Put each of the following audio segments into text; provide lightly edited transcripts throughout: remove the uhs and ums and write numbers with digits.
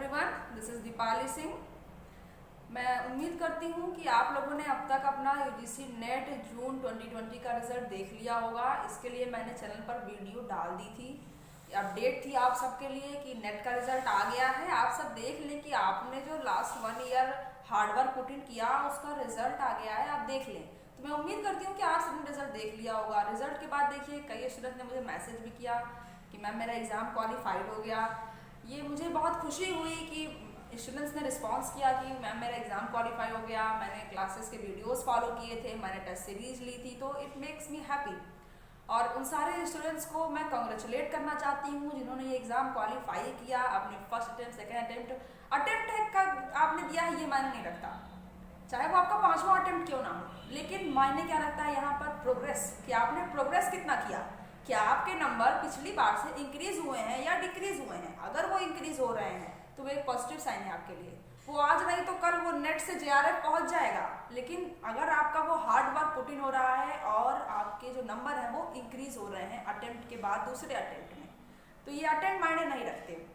Everyone, this is Deepali Singh. मैं उम्मीद करती हूँ कि आप लोगों ने अब तक अपना यूजीसी नेट जून 2020 का रिजल्ट देख लिया होगा। इसके लिए मैंने चैनल पर वीडियो डाल दी थी, अपडेट थी आप सबके लिए कि नेट का रिजल्ट आ गया है। आप सब देख लें कि आपने जो last 1 year hard work put in किया उसका रिजल्ट आ गया है, आप देख लें। तो मैं उम्मीद करती हूँ कि आप सबने रिजल्ट देख लिया होगा। रिजल्ट के बाद देखिए कई स्टूडेंट ने मुझे मैसेज भी किया कि मैम मेरा एग्ज़ाम क्वालिफाइड हो गया। ये मुझे बहुत खुशी हुई कि स्टूडेंट्स ने रिस्पांस किया कि मैम मेरा एग्ज़ाम क्वालिफाई हो गया, मैंने क्लासेस के वीडियोस फॉलो किए थे, मैंने टेस्ट सीरीज ली थी, तो इट मेक्स मी हैप्पी। और उन सारे स्टूडेंट्स को मैं कॉन्ग्रेचुलेट करना चाहती हूँ जिन्होंने ये एग्ज़ाम क्वालिफाई किया। अपने फर्स्ट अटैम्प्ट, सेकेंड अटैम्प्ट का आपने दिया है ये मायने नहीं रखता, चाहे वो आपका 5वां अटैम्प्ट क्यों ना हो, लेकिन मायने क्या रखता है यहाँ पर प्रोग्रेस, कि आपने प्रोग्रेस कितना किया, क्या आपके नंबर पिछली बार से इंक्रीज हुए हैं या डिक्रीज हुए हैं। अगर वो इंक्रीज हो रहे हैं तो वो एक पॉजिटिव साइन है आपके लिए। वो आज नहीं तो कल वो नेट से जेआरएफ पहुंच जाएगा, लेकिन अगर आपका वो हार्ड वर्क पुट इन हो रहा है और आपके जो नंबर हैं वो इंक्रीज हो रहे हैं अटेम्प्ट के बाद दूसरे अटेम्प्ट में, तो ये अटेम्प्ट मायने नहीं रखते।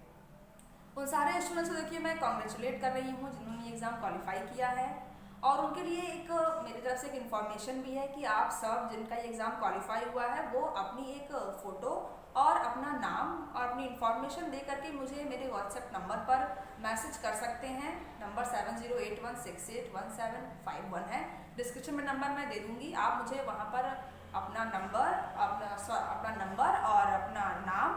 उन सारे स्टूडेंट्स को देखिए मैं कॉन्ग्रेचुलेट कर रही हूँ जिन्होंने ये एग्ज़ाम क्वालिफाई किया है। और उनके लिए एक मेरी तरफ से एक इन्फॉर्मेशन भी है कि आप सब जिनका ये एग्ज़ाम क्वालिफाई हुआ है वो अपनी एक फ़ोटो और अपना नाम और अपनी इन्फॉर्मेशन दे करके मुझे मेरे व्हाट्सएप नंबर पर मैसेज कर सकते हैं। नंबर 7081681751 है। डिस्क्रिप्शन में नंबर मैं दे दूँगी, आप मुझे वहाँ पर अपना नंबर और अपना नाम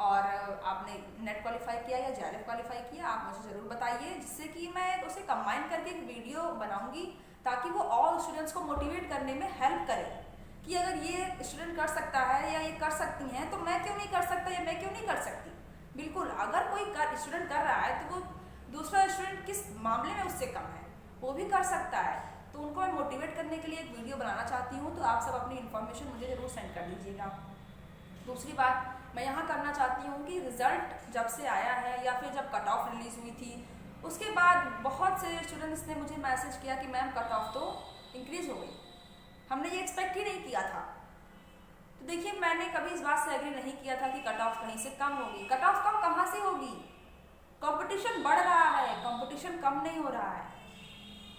और आपने नेट क्वालिफाई किया या जेआरएफ क्वालिफाई किया आप मुझे ज़रूर बताइए, जिससे कि मैं उसे कंबाइन करके एक वीडियो बनाऊंगी ताकि वो और स्टूडेंट्स को मोटिवेट करने में हेल्प करे कि अगर ये स्टूडेंट कर सकता है या ये कर सकती हैं तो मैं क्यों नहीं कर सकता या मैं क्यों नहीं कर सकती। बिल्कुल, अगर कोई स्टूडेंट कर रहा है तो वो दूसरा स्टूडेंट किस मामले में उससे कम है, वो भी कर सकता है। तो उनको मैं मोटिवेट करने के लिए एक वीडियो बनाना चाहती हूँ, तो आप सब अपनी इन्फॉर्मेशन मुझे ज़रूर सेंड कर दीजिएगा। दूसरी बात मैं यहाँ करना चाहती हूँ कि रिज़ल्ट जब से आया है या फिर जब कट ऑफ रिलीज़ हुई थी उसके बाद बहुत से स्टूडेंट्स ने मुझे मैसेज किया कि मैम कट ऑफ तो इंक्रीज़ हो गई, हमने ये एक्सपेक्ट ही नहीं किया था। तो देखिए मैंने कभी इस बात से एग्री नहीं किया था कि कट ऑफ कहीं से कम होगी। कट ऑफ कम कहाँ से होगी, कंपटीशन बढ़ रहा है, कंपटीशन कम नहीं हो रहा है।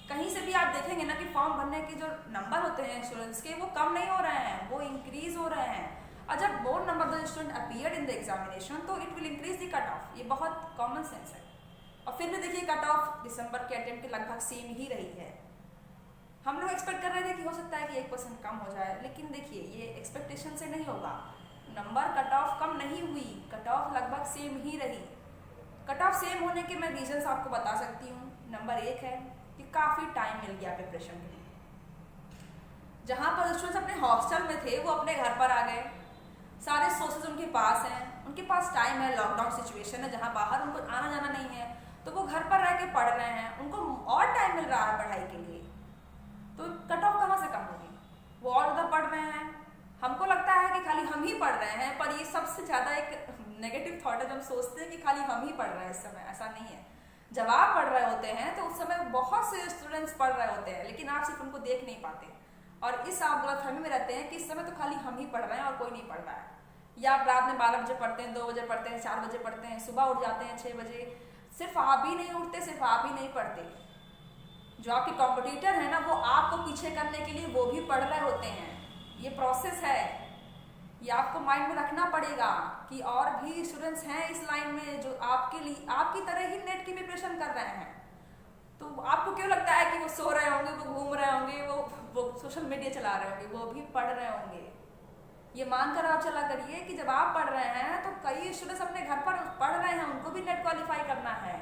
कहीं से भी आप देखेंगे ना कि फॉर्म भरने के जो नंबर होते हैं स्टूडेंट्स के वो कम नहीं हो रहे हैं, वो इंक्रीज हो रहे हैं। और जब more number the student appeared in the examination तो it will increase the cut off, ये बहुत कॉमन सेंस है। और फिर भी देखिए कट ऑफ दिसंबर के अटेम्प्ट के लगभग सेम ही रही है। हम लोग एक्सपेक्ट कर रहे थे कि हो सकता है कि 1% कम हो जाए, लेकिन देखिए ये एक्सपेक्टेशन से नहीं होगा। नंबर कट ऑफ कम नहीं हुई, कट ऑफ लगभग सेम ही रही। कट ऑफ सेम होने के मैं रीजन्स आपको बता सकती हूँ। नंबर 1 है कि काफ़ी टाइम मिल गया प्रिपरेशन के लिए। जहाँ पर स्टूडेंट्स अपने हॉस्टल में थे वो अपने घर पर आ गए, सारे सोर्सेज उनके पास हैं, उनके पास टाइम है, लॉकडाउन सिचुएशन है जहाँ बाहर उनको आना जाना नहीं है, तो वो घर पर रह के पढ़ रहे हैं, उनको और टाइम मिल रहा है पढ़ाई के लिए। तो कट ऑफ कहाँ से कम होगी, वो और ज़्यादा पढ़ रहे हैं। हमको लगता है कि खाली हम ही पढ़ रहे हैं, पर ये सबसे ज़्यादा एक नेगेटिव थॉट है जब हम सोचते हैं कि खाली हम ही पढ़ रहे हैं। इस समय ऐसा नहीं है। जब आप पढ़ रहे होते हैं तो उस समय बहुत से स्टूडेंट्स पढ़ रहे होते हैं, लेकिन आप सिर्फ उनको देख नहीं पाते और इस आप गलतफहमी में रहते हैं कि इस समय तो खाली हम ही पढ़ रहे हैं और कोई नहीं पढ़ रहा है। या आप रात में 12 बजे पढ़ते हैं, 2 बजे पढ़ते हैं, 4 बजे पढ़ते हैं, सुबह उठ जाते हैं 6 बजे। सिर्फ आप ही नहीं उठते, सिर्फ आप ही नहीं पढ़ते, जो आपके कॉम्पिटिटर है ना वो आपको पीछे करने के लिए वो भी पढ़ रहे होते हैं। ये प्रोसेस है, ये आपको माइंड में रखना पड़ेगा कि और भी स्टूडेंट्स हैं इस लाइन में जो आपके लिए आपकी तरह ही नेट की प्रिपरेशन कर रहे हैं। तो आपको क्यों लगता है कि वो सो रहे होंगे, वो घूम रहे होंगे, वो सोशल मीडिया चला रहे होंगे, वो भी पढ़ रहे होंगे। ये मानकर आप चला करिए कि जब आप पढ़ रहे हैं तो कई स्टूडेंट्स अपने घर पर पढ़ रहे हैं, उनको भी नेट क्वालिफाई करना है,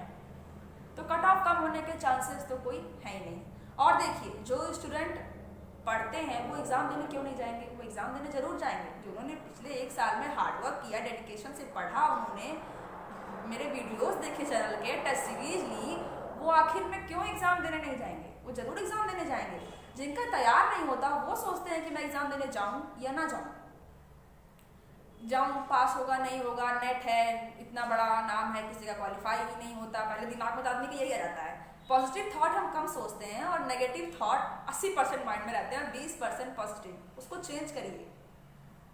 तो कट ऑफ कम होने के चांसेस तो कोई है ही नहीं। और देखिए जो स्टूडेंट पढ़ते हैं वो एग्ज़ाम देने क्यों नहीं जाएंगे, वो एग्ज़ाम देने जरूर जाएंगे। जिन्होंने पिछले 1 साल में हार्डवर्क किया, डेडिकेशन से पढ़ा, उन्होंने मेरे वीडियोस देखे, चैनल के टेस्ट सीरीज ली, वो आखिर में क्यों एग्ज़ाम देने नहीं जाएंगे, वो ज़रूर एग्ज़ाम देने जाएंगे। जिनका तैयार नहीं होता वो सोचते हैं कि मैं एग्ज़ाम देने जाऊँ या ना जाऊँ, पास होगा नहीं होगा, नेट है, इतना बड़ा नाम है, किसी का क्वालिफाई ही नहीं होता। पहले दिमाग में तो आदमी का यही आ जाता है। पॉजिटिव थॉट हम कम सोचते हैं और नेगेटिव थॉट 80% माइंड में रहते हैं, 20% पॉजिटिव। उसको चेंज करिए,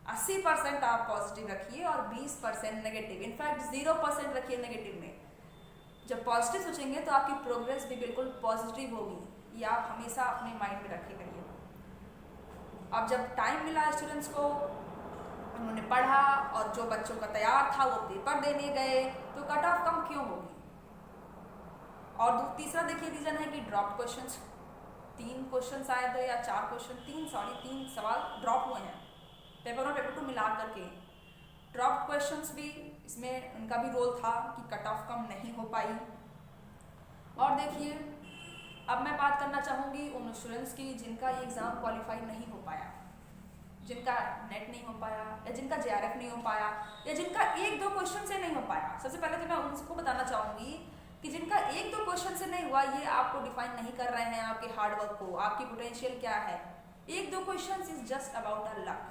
80% आप पॉजिटिव रखिए और 20% नेगेटिव, इनफैक्ट 0% रखिए नेगेटिव में। जब पॉजिटिव सोचेंगे तो आपकी प्रोग्रेस भी बिल्कुल पॉजिटिव होगी। ये आप हमेशा अपने माइंड में रखे करिए। अब जब टाइम मिला स्टूडेंट्स को, उन्होंने पढ़ा और जो बच्चों का तैयार था वो पेपर देने गए, तो कट ऑफ कम क्यों होगी? और तीसरा देखिए रीज़न है कि ड्रॉप क्वेश्चंस। 3 क्वेश्चंस आए थे या 4 क्वेश्चन, 3 सवाल ड्रॉप हुए हैं पेपर 1 और पेपर 2 मिला करके। ड्रॉप क्वेश्चंस भी इसमें उनका भी रोल था कि कट ऑफ कम नहीं हो पाई। और देखिए अब मैं बात करना चाहूँगी उन स्टूडेंट्स की जिनका ये एग्ज़ाम क्वालिफाई नहीं हो पाया, जिनका नेट नहीं हो पाया या जिनका जेआरएफ नहीं हो पाया या जिनका 1-2 क्वेश्चन से नहीं हो पाया। सबसे पहले तो मैं उनको बताना चाहूँगी कि जिनका 1-2 क्वेश्चन से नहीं हुआ, ये आपको डिफाइन नहीं कर रहे हैं आपके हार्डवर्क को, आपकी पोटेंशियल क्या है। 1-2 question is just about a luck.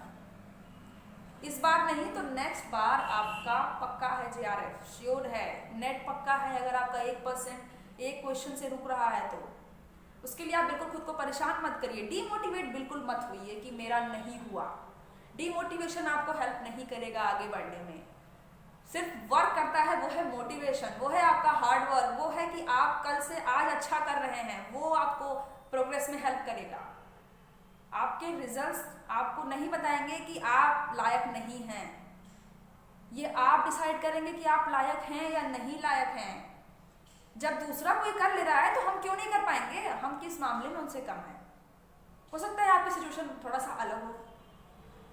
इस बार नहीं तो नेक्स्ट बार आपका पक्का है जेआरएफ, श्योर है। नेट पक्का है। अगर आपका 1% 1 क्वेश्चन से रुक रहा है तो उसके लिए आप बिल्कुल खुद को परेशान मत करिए, डीमोटिवेट बिल्कुल मत होइए कि मेरा नहीं हुआ। डीमोटिवेशन आपको हेल्प नहीं करेगा आगे बढ़ने में। सिर्फ वर्क करता है वो है मोटिवेशन, वो है आपका हार्ड वर्क, वो है कि आप कल से आज अच्छा कर रहे हैं, वो आपको प्रोग्रेस में हेल्प करेगा। आपके रिजल्ट्स आपको नहीं बताएंगे कि आप लायक नहीं हैं, ये आप डिसाइड करेंगे कि आप लायक हैं या नहीं लायक हैं। जब दूसरा कोई कर ले रहा है तो हम क्यों नहीं कर पाएंगे? हम किस मामले में उनसे कम हैं? हो सकता है आपकी सिचुएशन थोड़ा सा अलग हो,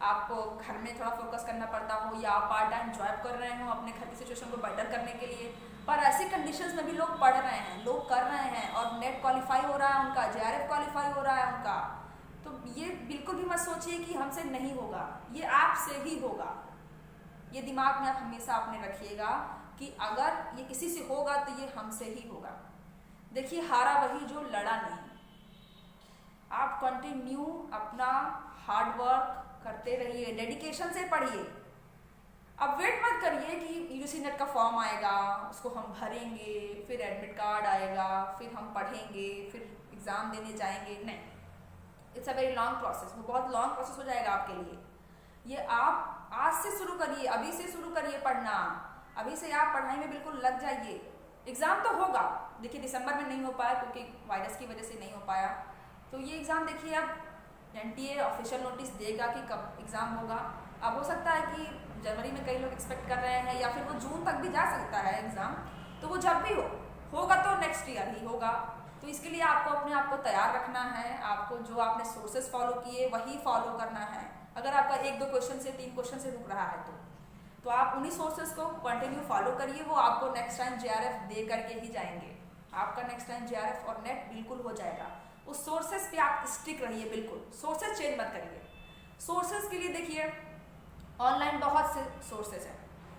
आपको घर में थोड़ा फोकस करना पड़ता हो या आप पार्ट टाइम जॉब कर रहे हो अपने घर की सिचुएशन को बेटर करने के लिए, पर ऐसी कंडीशंस में भी लोग पढ़ रहे हैं, लोग कर रहे हैं और नेट क्वालिफाई हो रहा है उनका, जेआरएफ क्वालिफाई हो रहा है उनका। तो ये बिल्कुल भी मत सोचिए कि हमसे नहीं होगा, ये आपसे ही होगा। ये दिमाग में आप हमेशा अपने रखिएगा कि अगर ये किसी से होगा तो ये हमसे ही होगा। देखिए हारा वही जो लड़ा नहीं। आप कंटिन्यू अपना हार्ड वर्क करते रहिए, डेडिकेशन से पढ़िए। अब वेट मत करिए कि यूजीसी नेट का फॉर्म आएगा, उसको हम भरेंगे, फिर एडमिट कार्ड आएगा, फिर हम पढ़ेंगे, फिर एग्ज़ाम देने जाएंगे। नहीं, it's a very long process, वो बहुत लॉन्ग प्रोसेस हो जाएगा आपके लिए। ये आप आज से शुरू करिए, अभी से शुरू करिए पढ़ना, अभी से आप पढ़ाई में बिल्कुल लग जाइए। एग्ज़ाम तो होगा, देखिए दिसंबर में नहीं हो पाया क्योंकि वायरस की वजह से नहीं हो पाया, तो ये एग्ज़ाम देखिए अब एनटीए ऑफिशियल नोटिस देगा कि कब एग्ज़ाम होगा। अब हो सकता है कि जनवरी में कई लोग एक्सपेक्ट कर रहे हैं या फिर वो जून तक भी जा सकता है एग्ज़ाम। तो वो जब भी होगा तो नेक्स्ट ईयर ही होगा। तो इसके लिए आपको अपने आप को तैयार रखना है, आपको जो आपने सोर्सेज फॉलो किए वही फॉलो करना है। अगर आपका 1-2 क्वेश्चन से 3 क्वेश्चन से रुक रहा है तो आप उन्हीं सोर्सेज को कंटिन्यू फॉलो करिए, वो आपको नेक्स्ट टाइम जेआरएफ दे करके ही जाएंगे। आपका नेक्स्ट टाइम जेआरएफ और नेट बिल्कुल हो जाएगा। उस सोर्सेज पे आप स्टिक रहिए, बिल्कुल सोर्सेज चेंज मत करिए। सोर्सेज के लिए देखिए ऑनलाइन बहुत से सोर्सेज हैं,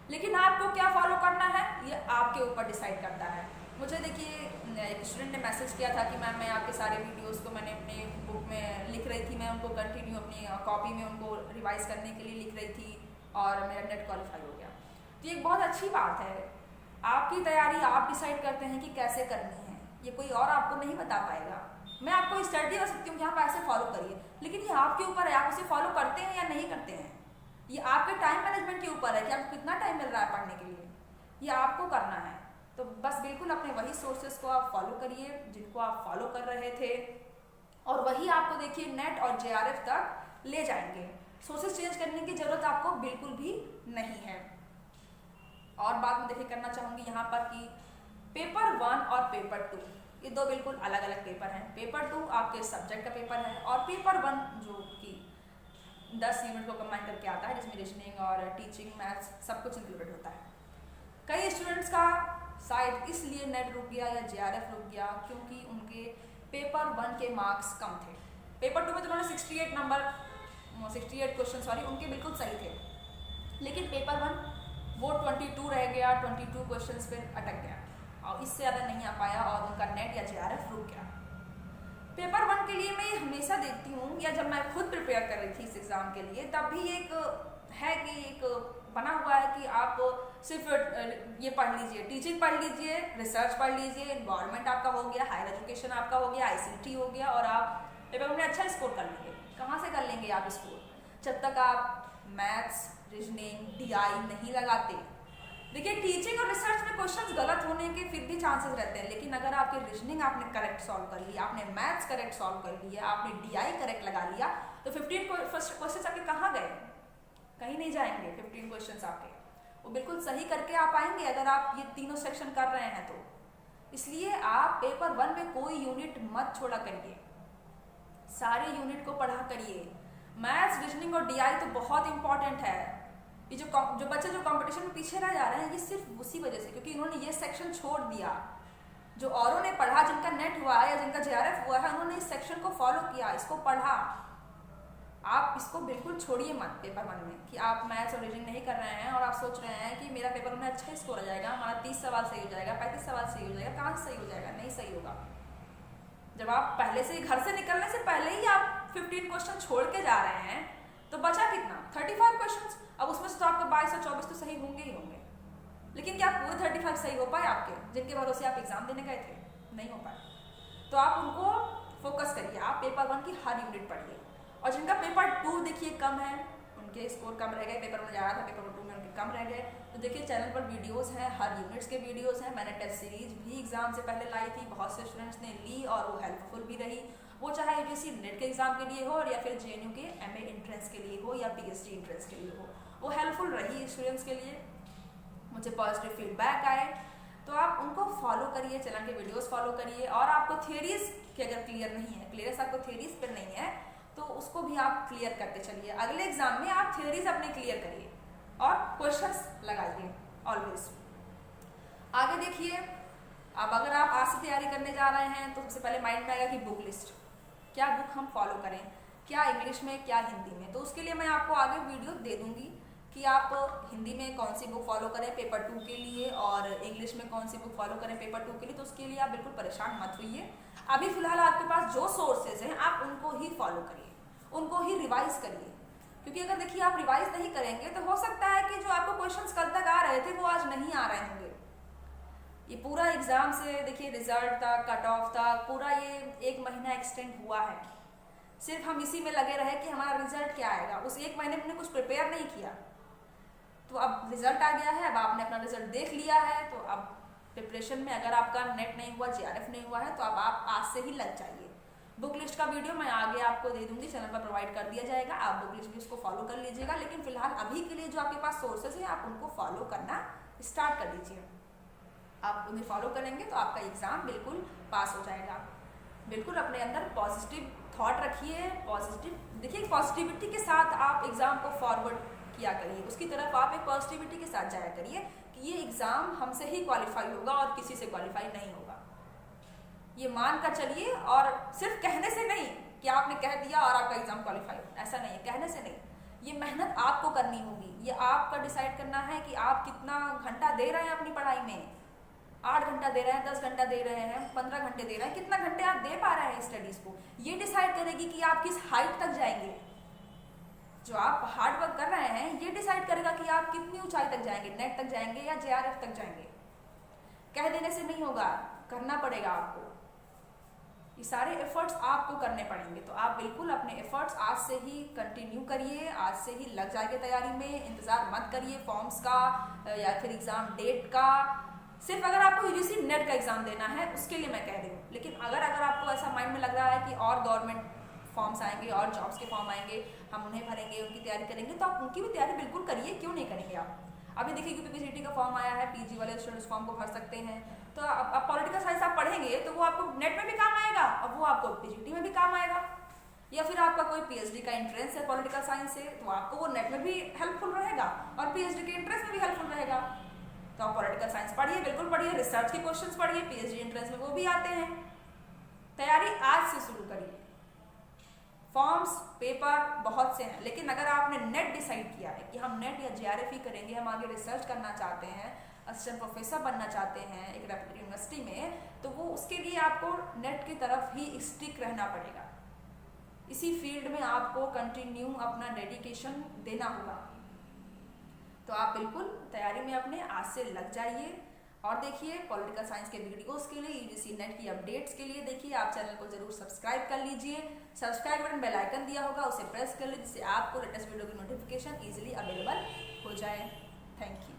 लेकिन आपको क्या फॉलो करना है ये आपके ऊपर डिसाइड करता है। मुझे देखिए एक स्टूडेंट ने मैसेज किया था कि मैम मैं आपके सारे वीडियोस को मैंने अपने बुक में लिख रही थी, मैं उनको कंटिन्यू अपनी कॉपी में उनको रिवाइज करने के लिए लिख रही थी और मेरा नेट क्वालिफाई हो गया। तो ये एक बहुत अच्छी बात है। आपकी तैयारी आप डिसाइड करते हैं कि कैसे करनी है, ये कोई और आपको नहीं बता पाएगा। मैं आपको स्टडी कर सकती हूँ कि आप ऐसे फॉलो करिए, लेकिन ये आपके ऊपर है, आप उसे फॉलो करते हैं या नहीं करते हैं। ये आपके टाइम मैनेजमेंट के ऊपर है कि आपको कितना टाइम मिल रहा है पढ़ने के लिए, ये आपको करना है। तो बस बिल्कुल अपने वही सोर्सेज को आप फॉलो करिए जिनको आप फॉलो कर रहे थे, और वही आपको देखिए नेट और जेआरएफ तक ले जाएंगे। सोर्सेज चेंज करने की जरूरत आपको बिल्कुल भी नहीं है। और बात मैं देखिए करना चाहूँगी यहाँ पर कि पेपर 1 और पेपर 2 ये 2 बिल्कुल अलग अलग पेपर हैं। पेपर 2 आपके सब्जेक्ट का पेपर है और पेपर 1 जो कि 10 यूनिट को कंबाइन करके आता है, जिसमें रीजनिंग और टीचिंग मैथ्स सब कुछ इंक्लूडेड होता है। कई स्टूडेंट्स का शायद इसलिए नेट रुक गया या जेआरएफ रुक गया क्योंकि उनके पेपर 1 के मार्क्स कम थे। पेपर 2 में तो उन्होंने 68 क्वेश्चन उनके बिल्कुल सही थे, लेकिन पेपर 1 वो 22 रह गया, 22 क्वेश्चन पे अटक गया और इससे ज़्यादा नहीं आ पाया और उनका नेट या जेआरएफ रुक गया। पेपर 1 के लिए मैं ये हमेशा देखती हूँ, या जब मैं खुद प्रिपेयर कर रही थी इस एग्ज़ाम के लिए तब भी एक है कि एक बना हुआ है कि आप सिर्फ ये पढ़ लीजिए, टीचिंग पढ़ लीजिए, रिसर्च पढ़ लीजिए, एनवायरनमेंट आपका हो गया, हायर एजुकेशन आपका हो गया, आईसीटी हो गया और आप पेपर में अच्छा स्कोर कर लेंगे। कहाँ से कर लेंगे आप स्कोर जब तक आप मैथ्स, रीजनिंग, डीआई नहीं लगाते। देखिए टीचिंग और रिसर्च में क्वेश्चंस गलत होने के फिर भी चांसेस रहते हैं, लेकिन अगर आपकी रीजनिंग आपने करेक्ट सॉल्व कर लिया, आपने मैथ्स करेक्ट सॉल्व कर लिया, आपने DI करेक्ट लगा लिया, तो 15 क्वेश्चन आपके कहाँ गए? कहीं नहीं जाएंगे। 15 क्वेश्चन आपके वो बिल्कुल सही करके आप आएंगे अगर आप ये तीनों सेक्शन कर रहे हैं तो। इसलिए आप पेपर 1 में कोई यूनिट मत छोड़ा करिए, सारे यूनिट को पढ़ा करिए। मैथ्स, रीजनिंग और DI तो बहुत इंपॉर्टेंट है। ये जो बच्चे जो कंपटीशन में पीछे रह जा रहे हैं, ये सिर्फ उसी वजह से, क्योंकि इन्होंने ये सेक्शन छोड़ दिया। जो औरों ने पढ़ा, जिनका नेट हुआ है या जिनका JRF हुआ है, उन्होंने इस सेक्शन को फॉलो किया, इसको पढ़ा। आप इसको बिल्कुल छोड़िए मत पेपर 1 में कि आप मैथ्स और रीजनिंग नहीं कर रहे हैं और आप सोच रहे हैं कि मेरा पेपर में अच्छा स्कोर आ जाएगा, हमारा 30 सवाल सही हो जाएगा, 35 सवाल सही हो जाएगा। कहाँ से सही हो जाएगा? नहीं सही होगा। जब आप पहले से ही घर से निकलने से पहले ही आप 15 क्वेश्चन छोड़ के जा रहे हैं, तो बचा कितना? 35 क्वेश्चन। अब उसमें से तो आपके 22 और 24 तो सही होंगे ही होंगे, लेकिन क्या पूरे 35 सही हो पाए आपके, जिनके भरोसे आप एग्जाम देने गए थे? नहीं हो पाए। तो आप उनको फोकस करिए, आप पेपर 1 की हर यूनिट पढ़िए। और जिनका पेपर 2 देखिए कम है, उनके स्कोर कम रह गए, पेपर 1 जा रहा था, पेपर 2 में उनके कम रह गए, तो देखिए चैनल पर वीडियोस हैं, हर यूनिट्स के वीडियोस हैं। मैंने टेस्ट सीरीज भी एग्जाम से पहले लाई थी, बहुत से स्टूडेंट्स ने ली और वो हेल्पफुल भी रही। वो चाहे UGC नेट के एग्जाम के लिए हो और या फिर JNU के MA एंट्रेंस के लिए हो या PhD एंट्रेंस के लिए हो, वो हेल्पफुल रही स्टूडेंट्स के लिए। मुझे पॉजिटिव फीडबैक आए, तो आप उनको फॉलो करिए, चैनल के वीडियोस फॉलो करिए। और आपको थियरीज के अगर क्लियर नहीं है, क्लियरेंस आपको थियरीज पर नहीं है, तो उसको भी आप क्लियर करते चलिए। अगले एग्जाम में आप थियरीज अपने क्लियर करिए और क्वेश्चंस लगाइए ऑलवेज। आगे देखिए, अब अगर आप आज से तैयारी करने जा रहे हैं तो सबसे पहले माइंड में आएगा कि बुक लिस्ट, क्या बुक हम फॉलो करें, क्या इंग्लिश में क्या हिंदी में। तो उसके लिए मैं आपको आगे वीडियो दे दूंगी कि आप हिंदी में कौन सी बुक फॉलो करें पेपर 2 के लिए और इंग्लिश में कौन सी बुक फॉलो करें पेपर 2 के लिए। तो उसके लिए आप बिल्कुल परेशान मत होइए। अभी फिलहाल आपके पास जो सोर्सेज हैं आप उनको ही फॉलो करिए, उनको ही रिवाइज करिए, क्योंकि अगर देखिए आप रिवाइज नहीं करेंगे तो हो सकता है कि जो आपको क्वेश्चंस कल तक आ रहे थे वो आज नहीं आ रहे होंगे। ये पूरा एग्जाम से देखिए रिजल्ट तक, कट ऑफ तक, पूरा ये 1 महीना एक्सटेंड हुआ है। सिर्फ हम इसी में लगे रहे कि हमारा रिजल्ट क्या आएगा, उस 1 महीने में हमने कुछ प्रिपेयर नहीं किया। तो अब रिजल्ट आ गया है, अब आपने अपना रिजल्ट देख लिया है, तो अब प्रिपरेशन में अगर आपका नेट नहीं हुआ, JRF नहीं हुआ है, तो अब आप आज से ही लग जाइए। बुक लिस्ट का वीडियो मैं आगे आपको दे दूंगी, चैनल पर प्रोवाइड कर दिया जाएगा, आप बुक लिस्ट भी उसको फॉलो कर लीजिएगा। लेकिन फिलहाल अभी के लिए जो आपके पास सोर्सेज है आप उनको फॉलो करना स्टार्ट कर दीजिए। आप उन्हें फॉलो करेंगे तो आपका एग्जाम बिल्कुल पास हो जाएगा। बिल्कुल अपने अंदर पॉजिटिव थॉट रखिए, पॉजिटिव देखिए, पॉजिटिविटी के साथ आप एग्जाम को फॉरवर्ड किया करिए, उसकी तरफ आप एक पॉजिटिविटी के साथ जाया करिए कि ये एग्जाम हमसे ही क्वालिफाई होगा और किसी से क्वालिफाई नहीं होगा। ये मान कर चलिए, और सिर्फ कहने से नहीं कि आपने कह दिया और आपका एग्जाम क्वालिफाई, ऐसा नहीं है, कहने से नहीं। ये मेहनत आपको करनी होगी, ये आपका डिसाइड करना है कि आप कितना घंटा दे रहे हैं अपनी पढ़ाई में। 8 घंटा दे रहे हैं, 10 घंटा दे रहे हैं, 15 घंटे दे रहे हैं, कितना घंटे आप दे पा रहे हैं स्टडीज को। ये डिसाइड करेगी कि आप किस हाइट तक जाएंगे। जो आप हार्ड वर्क कर रहे हैं ये डिसाइड करेगा कि आप कितनी ऊंचाई तक जाएंगे, नेट तक जाएंगे या JRF तक जाएंगे। कह देने से नहीं होगा, करना पड़ेगा आपको। ये सारे एफर्ट्स आपको करने पड़ेंगे। तो आप बिल्कुल अपने एफर्ट्स आज से ही कंटिन्यू करिए, आज से ही लग जाइए तैयारी में। इंतजार मत करिए फॉर्म्स का या फिर एग्जाम डेट का। सिर्फ अगर आपको UGC नेट का एग्जाम देना है उसके लिए मैं कह रही हूँ। लेकिन अगर आपको ऐसा माइंड में लग रहा है कि और गवर्नमेंट फॉर्म्स आएंगे और जॉब्स के फॉर्म आएंगे, हम उन्हें भरेंगे, उनकी तैयारी करेंगे, तो आप उनकी भी तैयारी बिल्कुल करिए। क्यों नहीं करेंगे आप? अभी देखिए UPPCT का फॉर्म आया है, PG वाले स्टूडेंट्स फॉर्म को भर सकते हैं। तो आप पॉलिटिकल साइंस आप पढ़ेंगे तो वो आपको नेट में भी काम आएगा और वो आपको PGT में भी काम आएगा। या फिर आपका कोई PhD का एंट्रेंस है पॉलिटिकल साइंस से, तो आपको वो नेट में भी हेल्पफुल रहेगा और PhD के एंट्रेंस में भी हेल्पफुल रहेगा। तो आप पॉलिटिकल साइंस पढ़िए, बिल्कुल पढ़िए, रिसर्च के क्वेश्चंस पढ़िए, PhD एंट्रेंस में वो भी आते हैं। तैयारी आज से शुरू करिए। फॉर्म्स पेपर बहुत से हैं, लेकिन अगर आपने नेट डिसाइड किया है कि हम नेट या JRF ही करेंगे, हम आगे रिसर्च करना चाहते हैं, असिस्टेंट प्रोफेसर बनना चाहते हैं एक रेप्यूटेड यूनिवर्सिटी में, तो वो उसके लिए आपको नेट की तरफ ही स्टिक रहना पड़ेगा। इसी फील्ड में आपको कंटिन्यू अपना डेडिकेशन देना होगा। तो आप बिल्कुल तैयारी में अपने आज से लग जाइए। और देखिए पॉलिटिकल साइंस के वीडियोस के लिए, UGC नेट की अपडेट्स के लिए देखिए आप चैनल को जरूर सब्सक्राइब कर लीजिए। सब्सक्राइब बटन बेल आइकन दिया होगा, उसे प्रेस कर लीजिए जिससे आपको लेटेस्ट वीडियो की नोटिफिकेशन इजीली अवेलेबल हो जाए। Thank you.